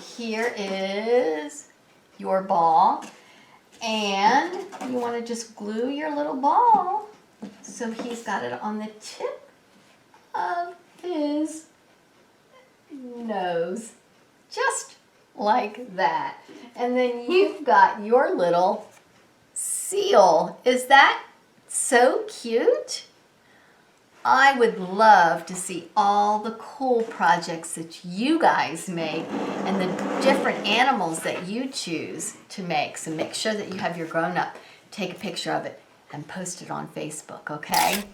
here is your ball. And you want to just glue your little ball so he's got it on the tip of his nose. Just like that. And then you've got your little seal. Is that so cute? I would love to see all the cool projects that you guys make and the different animals that you choose to make. So make sure that you have your grown-up take a picture of it and post it on Facebook, okay?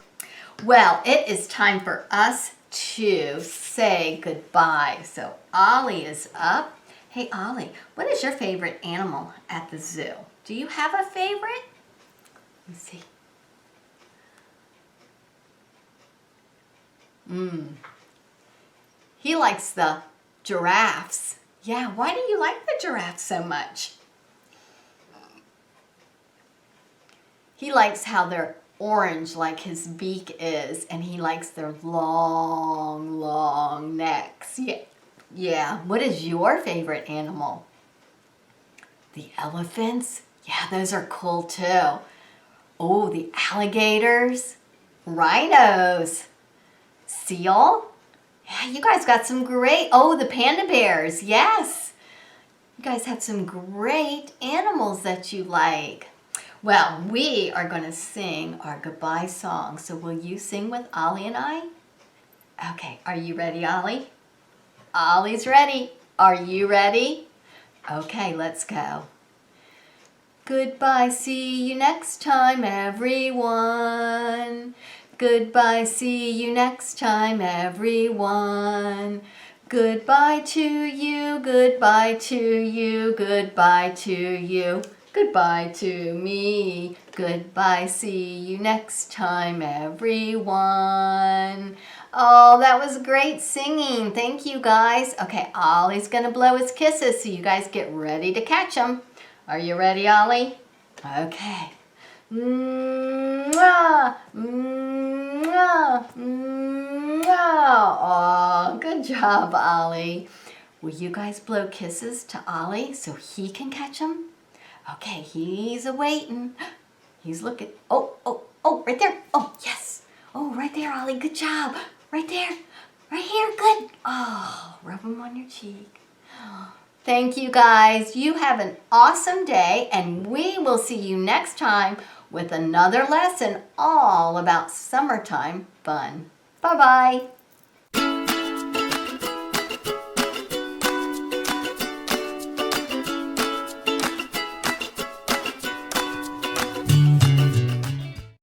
Well, it is time for us to say goodbye. So Ollie is up. Hey Ollie, what is your favorite animal at the zoo? Do you have a favorite? Let me see. He likes the giraffes. Yeah, why do you like the giraffes so much? He likes how they're orange like his beak is, and he likes their long, long necks. Yeah. What is your favorite animal? The elephants? Yeah, those are cool too. Oh, the alligators, rhinos, seal. Yeah, you guys got some great, oh, the panda bears, yes. You guys have some great animals that you like. Well, we are going to sing our goodbye song. So will you sing with Ollie and I? Okay, are you ready, Ollie? Ollie's ready. Are you ready? Okay, let's go. Goodbye, see you next time, everyone. Goodbye, see you next time, everyone. Goodbye to you, goodbye to you, goodbye to you. Goodbye to me. Goodbye, see you next time, everyone. Oh, that was great singing. Thank you, guys. Okay, Ollie's gonna blow his kisses, so you guys get ready to catch them. Are you ready, Ollie? Okay. Mwah, mwah, mwah. Oh, good job, Ollie. Will you guys blow kisses to Ollie so he can catch them? Okay, he's a-waiting. He's looking. Oh, right there. Oh, yes. Oh, right there, Ollie. Good job. Right there. Right here. Good. Oh, rub him on your cheek. Thank you, guys. You have an awesome day, and we will see you next time with another lesson all about summertime fun. Bye-bye.